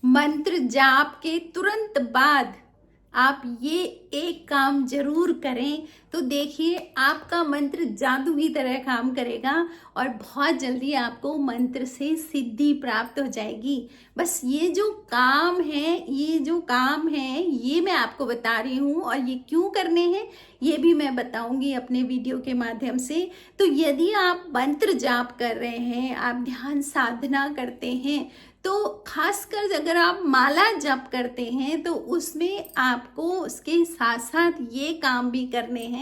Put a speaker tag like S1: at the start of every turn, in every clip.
S1: मंत्र जाप के तुरंत बाद आप ये एक काम जरूर करें तो देखिए आपका मंत्र जादू की तरह काम करेगा और बहुत जल्दी आपको मंत्र से सिद्धि प्राप्त हो जाएगी। बस ये जो काम है ये मैं आपको बता रही हूँ और ये क्यों करने हैं ये भी मैं बताऊंगी अपने वीडियो के माध्यम से। तो यदि आप मंत्र जाप कर रहे हैं, आप ध्यान साधना करते हैं, तो खासकर अगर आप माला जप करते हैं तो उसमें आपको उसके साथ साथ ये काम भी करने हैं।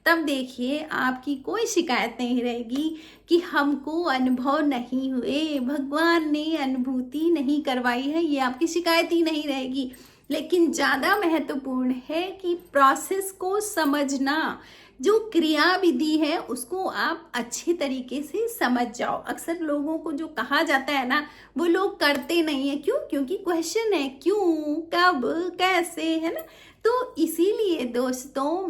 S1: तब देखिए आपकी कोई शिकायत नहीं रहेगी कि हमको अनुभव नहीं हुए, भगवान ने अनुभूति नहीं करवाई है, ये आपकी शिकायत ही नहीं रहेगी। लेकिन ज़्यादा महत्वपूर्ण है कि प्रोसेस को समझना, जो क्रिया विधि है उसको आप अच्छे तरीके से समझ जाओ। अक्सर लोगों को जो कहा जाता है ना, वो लोग करते नहीं है। क्यों? क्योंकि क्वेश्चन है क्यों, कब, कैसे, है ना। तो इसीलिए दोस्तों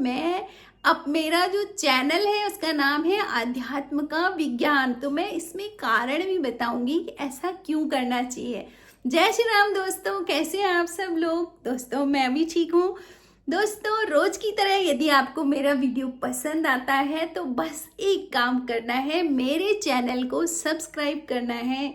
S1: मेरा जो चैनल है उसका नाम है अध्यात्म का विज्ञान। तो मैं इसमें कारण भी बताऊंगी कि ऐसा क्यों करना चाहिए। जय श्री राम दोस्तों, कैसे हैं आप सब लोग? दोस्तों मैं भी ठीक हूँ। दोस्तों रोज की तरह यदि आपको मेरा वीडियो पसंद आता है तो बस एक काम करना है, मेरे चैनल को सब्सक्राइब करना है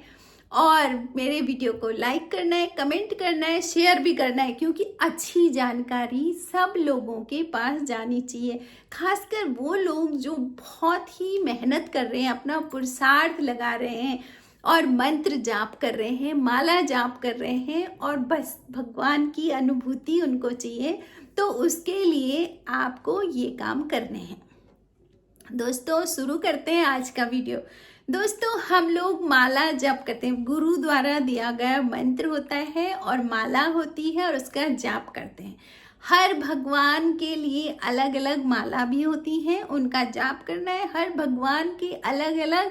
S1: और मेरे वीडियो को लाइक करना है, कमेंट करना है, शेयर भी करना है, क्योंकि अच्छी जानकारी सब लोगों के पास जानी चाहिए। खासकर वो लोग जो बहुत ही मेहनत कर रहे हैं, अपना पुरुषार्थ लगा रहे हैं और मंत्र जाप कर रहे हैं, माला जाप कर रहे हैं और बस भगवान की अनुभूति उनको चाहिए। तो उसके लिए आपको ये काम करने हैं। दोस्तों शुरू करते हैं आज का वीडियो। दोस्तों हम लोग माला जप करते हैं, गुरु द्वारा दिया गया मंत्र होता है और माला होती है और उसका जाप करते हैं। हर भगवान के लिए अलग अलग माला भी होती हैं, उनका जाप करना है। हर भगवान के अलग अलग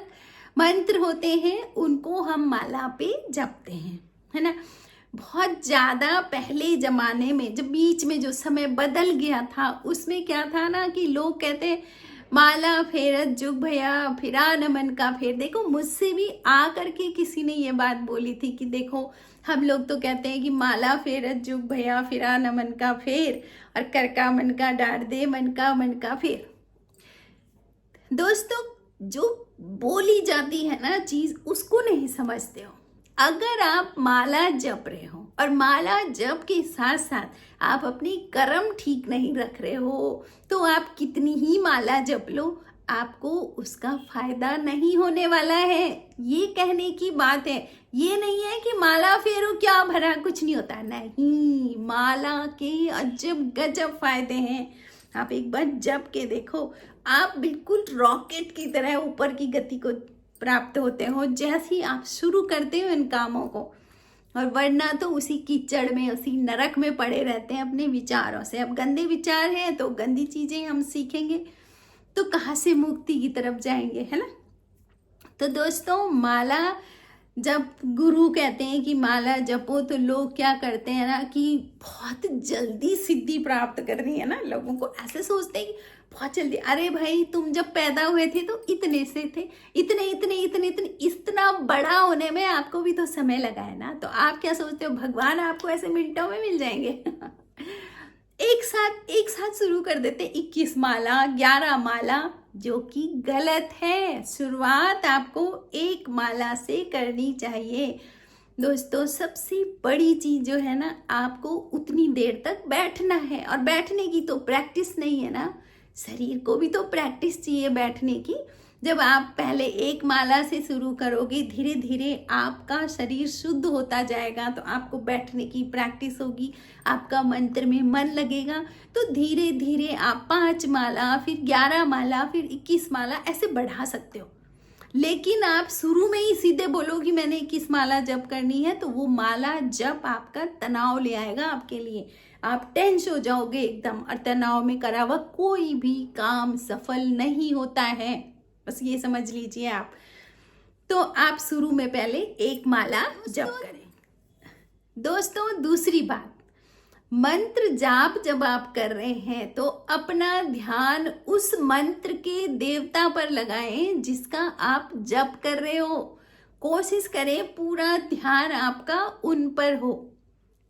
S1: मंत्र होते हैं, उनको हम माला पे जपते हैं, है ना। बहुत ज़्यादा पहले ज़माने में जब बीच में जो समय बदल गया था उसमें क्या था ना कि लोग कहते माला फेरत जुग भैया फिरा न मन का फेर। देखो मुझसे भी आ करके किसी ने ये बात बोली थी कि देखो हम लोग तो कहते हैं कि माला फेरत जुग भैया फिरा न मन का फेर और कर का मन का डार दे मन का फेर। दोस्तों जो बोली जाती है ना चीज उसको नहीं समझते हो। अगर आप माला जप रहे हो और माला जप के साथ साथ आप अपनी कर्म ठीक नहीं रख रहे हो तो आप कितनी ही माला जप लो आपको उसका फायदा नहीं होने वाला है। ये कहने की बात है, ये नहीं है कि माला फेरो क्या भरा कुछ नहीं होता, नहीं, माला के अजब गजब फायदे हैं। आप एक बार जप के देखो, आप बिल्कुल रॉकेट की तरह ऊपर की गति को प्राप्त होते हो जैसे ही आप शुरू करते हो इन कामों को। और वरना तो उसी कीचड़ में, उसी नरक में पड़े रहते हैं अपने विचारों से। अब गंदे विचार हैं तो गंदी चीजें हम सीखेंगे तो कहाँ से मुक्ति की तरफ जाएंगे, है ना। तो दोस्तों माला जब गुरु कहते हैं कि माला जपो तो लोग क्या करते हैं ना कि बहुत जल्दी सिद्धि प्राप्त करनी है ना। लोगों को ऐसे सोचते हैं कि बहुत जल्दी, अरे भाई तुम जब पैदा हुए थे तो इतने से थे, इतने इतने इतने इतने, इतना बड़ा होने में आपको भी तो समय लगा है ना। तो आप क्या सोचते हो भगवान आपको ऐसे मिनटों में मिल जाएंगे? एक साथ शुरू कर देते 21 माला 11 माला, जो कि गलत है। शुरुआत आपको एक माला से करनी चाहिए। दोस्तों सबसे बड़ी चीज जो है ना, आपको उतनी देर तक बैठना है और बैठने की तो प्रैक्टिस नहीं है ना, शरीर को भी तो प्रैक्टिस चाहिए बैठने की। जब आप पहले एक माला से शुरू करोगे, धीरे धीरे आपका शरीर शुद्ध होता जाएगा तो आपको बैठने की प्रैक्टिस होगी, आपका मंत्र में मन लगेगा। तो धीरे धीरे आप 5 माला, फिर 11 माला, फिर 21 माला ऐसे बढ़ा सकते हो। लेकिन आप शुरू में ही सीधे बोलो कि मैंने 21 माला जप करनी है तो वो माला जप आपका तनाव ले आएगा आपके लिए। आप टेंस हो जाओगे एकदम और तनाव में करा हुआ कोई भी काम सफल नहीं होता है, बस ये समझ लीजिए आप। तो आप शुरू में पहले एक माला जप करें। दोस्तों दूसरी बात, मंत्र जाप जब आप कर रहे हैं तो अपना ध्यान उस मंत्र के देवता पर लगाएं जिसका आप जप कर रहे हो। कोशिश करें पूरा ध्यान आपका उन पर हो,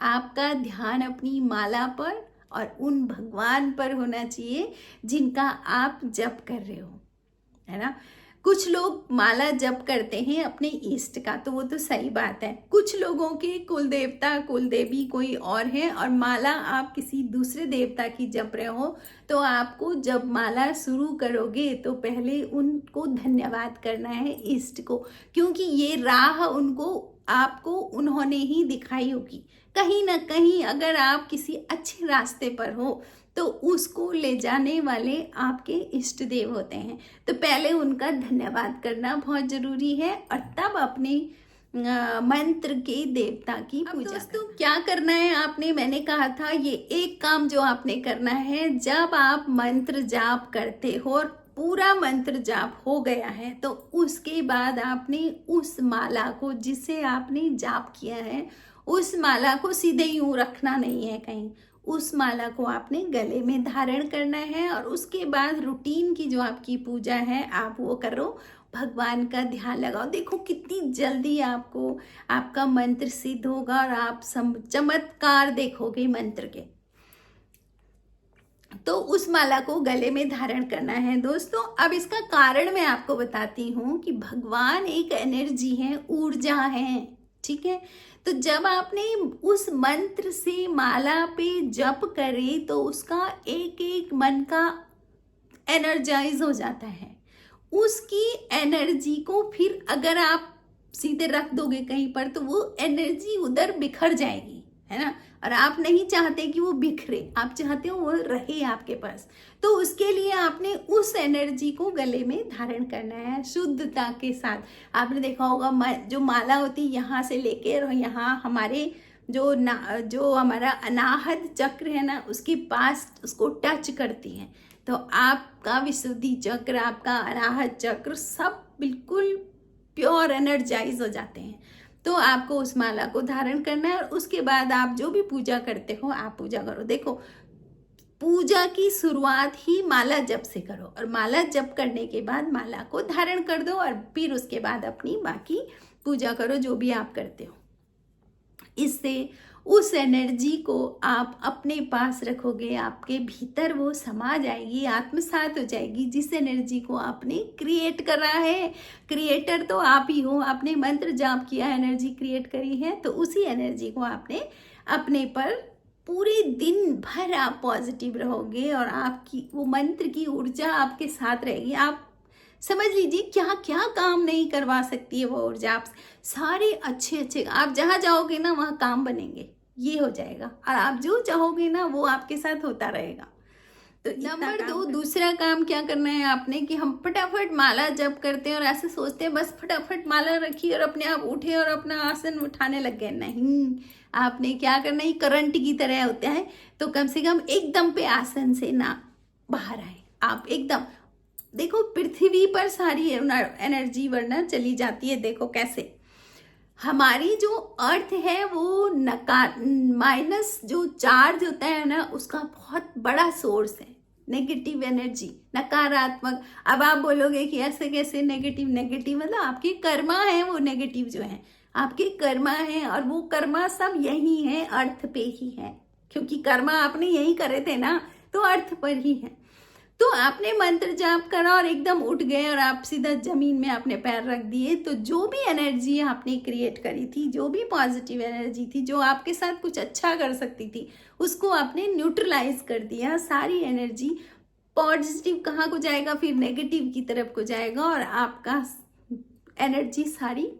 S1: आपका ध्यान अपनी माला पर और उन भगवान पर होना चाहिए जिनका आप जप कर रहे हो, है ना। कुछ लोग माला जप करते हैं अपने इष्ट का, तो वो तो सही बात है। कुछ लोगों के कुल देवता कुल देवी कोई और है और माला आप किसी दूसरे देवता की जप रहे हो, तो आपको जब माला शुरू करोगे तो पहले उनको धन्यवाद करना है, इष्ट को, क्योंकि ये राह उनको आपको उन्होंने ही दिखाई होगी। कहीं ना कहीं अगर आप किसी अच्छे रास्ते पर हो तो उसको ले जाने वाले आपके इष्ट देव होते हैं, तो पहले उनका धन्यवाद करना बहुत जरूरी है और तब अपने मंत्र के देवता की पूजा। दोस्तों क्या करना है आपने, मैंने कहा था ये एक काम जो आपने करना है, जब आप मंत्र जाप करते हो और पूरा मंत्र जाप हो गया है तो उसके बाद आपने उस माला को जिसे आपने जाप किया है उस माला को सीधे यूं रखना नहीं है कहीं, उस माला को आपने गले में धारण करना है और उसके बाद रूटीन की जो आपकी पूजा है आप वो करो, भगवान का ध्यान लगाओ। देखो कितनी जल्दी आपको आपका मंत्र सिद्ध होगा और आप चमत्कार देखोगे मंत्र के। तो उस माला को गले में धारण करना है दोस्तों। अब इसका कारण मैं आपको बताती हूँ कि भगवान एक एनर्जी है, ऊर्जा है, ठीक है। तो जब आपने उस मंत्र से माला पे जप करे तो उसका एक एक मन का एनर्जाइज हो जाता है। उसकी एनर्जी को फिर अगर आप सीधे रख दोगे कहीं पर तो वो एनर्जी उधर बिखर जाएगी, है ना। और आप नहीं चाहते कि वो बिखरे, आप चाहते हो वो रहे आपके पास। तो उसके लिए आपने उस एनर्जी को गले में धारण करना है शुद्धता के साथ। आपने देखा होगा जो माला होती है यहाँ से लेके और यहाँ हमारे जो हमारा अनाहत चक्र है ना उसके पास उसको टच करती है, तो आपका विशुद्धि चक्र, आपका अनाहत चक्र सब बिल्कुल प्योर एनर्जाइज हो जाते हैं। तो आपको उस माला को धारण करना है और उसके बाद आप जो भी पूजा करते हो आप पूजा करो। देखो पूजा की शुरुआत ही माला जप से करो और माला जप करने के बाद माला को धारण कर दो और फिर उसके बाद अपनी बाकी पूजा करो जो भी आप करते हो। इससे उस एनर्जी को आप अपने पास रखोगे, आपके भीतर वो समा जाएगी, आत्मसात हो जाएगी। जिस एनर्जी को आपने क्रिएट करा है, क्रिएटर तो आप ही हो, आपने मंत्र जाप किया, एनर्जी क्रिएट करी है, तो उसी एनर्जी को आपने अपने पर पूरे दिन भर आप पॉजिटिव रहोगे और आपकी वो मंत्र की ऊर्जा आपके साथ रहेगी। आप समझ लीजिए क्या क्या काम नहीं करवा सकती है वो ऊर्जा। आप सारे अच्छे आप जहाँ जाओगे ना वहाँ काम बनेंगे, ये हो जाएगा और आप जो चाहोगे ना वो आपके साथ होता रहेगा। तो नंबर 2 दूसरा काम क्या करना है आपने कि हम फटाफट माला जप करते हैं और ऐसे सोचते हैं बस फटाफट माला रखी और अपने आप उठे और अपना आसन उठाने लग गए। नहीं, आपने क्या करना है, करंट की तरह होता है, तो कम से कम एकदम पे आसन से ना बाहर आए। आप एकदम देखो पृथ्वी पर सारी एनर्जी वरना चली जाती है। देखो कैसे हमारी जो अर्थ है वो माइनस जो चार्ज होता है ना उसका बहुत बड़ा सोर्स है, नेगेटिव एनर्जी, नकारात्मक। अब आप बोलोगे कि ऐसे कैसे नेगेटिव मतलब आपके कर्मा है वो नेगेटिव जो है, आपके कर्मा है और वो कर्मा सब यही है, अर्थ पे ही है, क्योंकि कर्मा आपने यही करे थे ना, तो अर्थ पर ही है। तो आपने मंत्र जाप करा और एकदम उठ गए और आप सीधा जमीन में अपने पैर रख दिए, तो जो भी एनर्जी आपने क्रिएट करी थी, जो भी पॉजिटिव एनर्जी थी जो आपके साथ कुछ अच्छा कर सकती थी, उसको आपने न्यूट्रलाइज कर दिया। सारी एनर्जी पॉजिटिव कहाँ को जाएगा, फिर नेगेटिव की तरफ को जाएगा और आपका एनर्जी सारी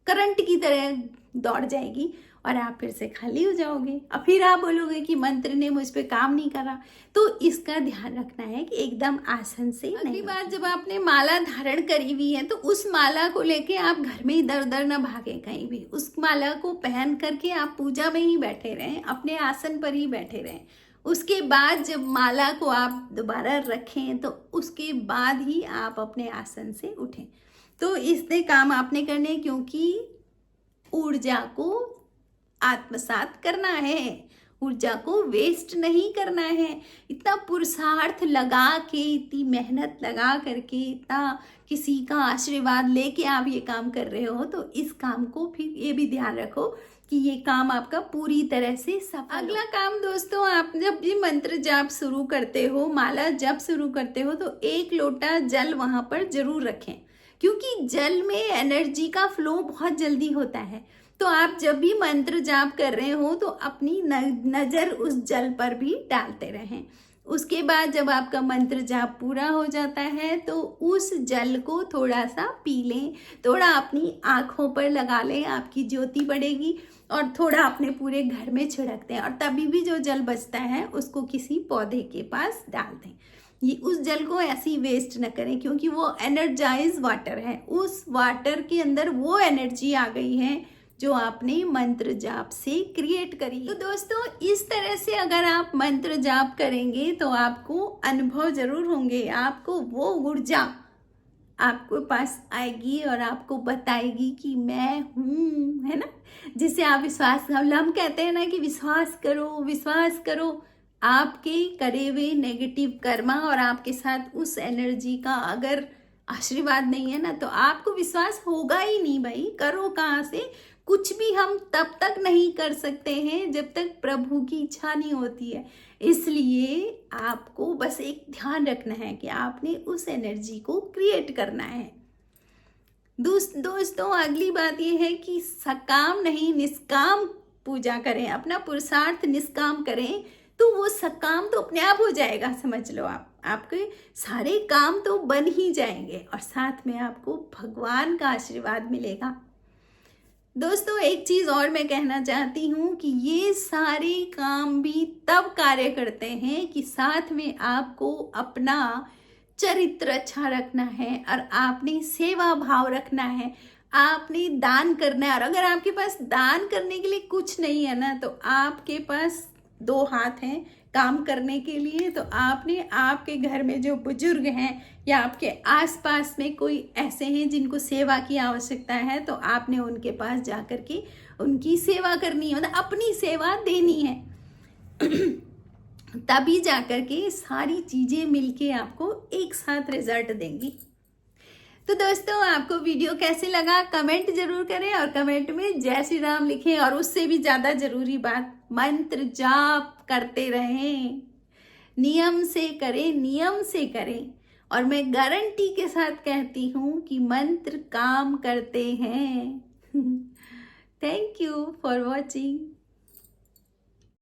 S1: करंट की तरह दौड़ जाएगी और आप फिर से खाली हो जाओगे। और फिर आप बोलोगे कि मंत्र ने मुझ पे काम नहीं करा। तो इसका ध्यान रखना है कि एकदम आसन से। अगली बार जब आपने माला धारण करी हुई है तो उस माला को लेके आप घर में इधर उधर ना भागे कहीं भी। उस माला को पहन करके आप पूजा में ही बैठे रहें, अपने आसन पर ही बैठे रहें। उसके बाद जब माला को आप दोबारा रखें तो उसके बाद ही आप अपने आसन से उठें। तो इससे काम आपने करने, क्योंकि ऊर्जा को आत्मसात करना है, ऊर्जा को वेस्ट नहीं करना है। इतना पुरुषार्थ लगा के, इतनी मेहनत लगा करके, इतना किसी का आशीर्वाद लेके आप ये काम कर रहे हो, तो इस काम को फिर ये भी ध्यान रखो कि ये काम आपका पूरी तरह से सफल। अगला काम दोस्तों, आप जब भी मंत्र जाप शुरू करते हो, माला जप शुरू करते हो, तो 1 लोटा जल वहां पर जरूर रखें, क्योंकि जल में एनर्जी का फ्लो बहुत जल्दी होता है। तो आप जब भी मंत्र जाप कर रहे हो तो अपनी नजर उस जल पर भी डालते रहें। उसके बाद जब आपका मंत्र जाप पूरा हो जाता है तो उस जल को थोड़ा सा पी लें, थोड़ा अपनी आंखों पर लगा लें, आपकी ज्योति बढ़ेगी, और थोड़ा अपने पूरे घर में छिड़क दें, और तभी भी जो जल बचता है उसको किसी पौधे के पास डाल दें। ये उस जल को ऐसे ही वेस्ट न करें, क्योंकि वो एनर्जाइज वाटर है, उस वाटर के अंदर वो एनर्जी आ गई है जो आपने मंत्र जाप से क्रिएट करी। तो दोस्तों, इस तरह से अगर आप मंत्र जाप करेंगे तो आपको अनुभव जरूर होंगे, आपको वो ऊर्जा आपको पास आएगी और आपको बताएगी कि मैं हूँ, है ना, जिसे आप विश्वास, हम कहते हैं ना कि विश्वास करो, विश्वास करो। आपके करे हुए नेगेटिव कर्मा और आपके साथ उस एनर्जी का अगर आशीर्वाद नहीं है ना, तो आपको विश्वास होगा ही नहीं भाई। करो कहाँ से? कुछ भी हम तब तक नहीं कर सकते हैं जब तक प्रभु की इच्छा नहीं होती है। इसलिए आपको बस एक ध्यान रखना है कि आपने उस एनर्जी को क्रिएट करना है। दोस्तों, अगली बात यह है कि सकाम नहीं निष्काम पूजा करें, अपना पुरुषार्थ निष्काम करें तो वो सकाम तो अपने आप हो जाएगा। समझ लो, आपके सारे काम तो बन ही जाएंगे और साथ में आपको भगवान का आशीर्वाद मिलेगा। दोस्तों, एक चीज और मैं कहना चाहती हूँ कि ये सारे काम भी तब कार्य करते हैं कि साथ में आपको अपना चरित्र अच्छा रखना है और आपने सेवा भाव रखना है, आपने दान करना है। और अगर आपके पास दान करने के लिए कुछ नहीं है ना, तो आपके पास 2 हाथ हैं काम करने के लिए, तो आपने आपके घर में जो बुजुर्ग हैं या आपके आसपास में कोई ऐसे हैं जिनको सेवा की आवश्यकता है, तो आपने उनके पास जाकर के उनकी सेवा करनी है, मतलब अपनी सेवा देनी है। तभी जाकर के सारी चीजें मिलके आपको एक साथ रिजल्ट देंगी। तो दोस्तों, आपको वीडियो कैसे लगा कमेंट जरूर करें और कमेंट में जय श्री राम लिखें। और उससे भी ज्यादा जरूरी बात, मंत्र जाप करते रहें, नियम से करें, नियम से करें। और मैं गारंटी के साथ कहती हूँ कि मंत्र काम करते हैं। Thank you for watching.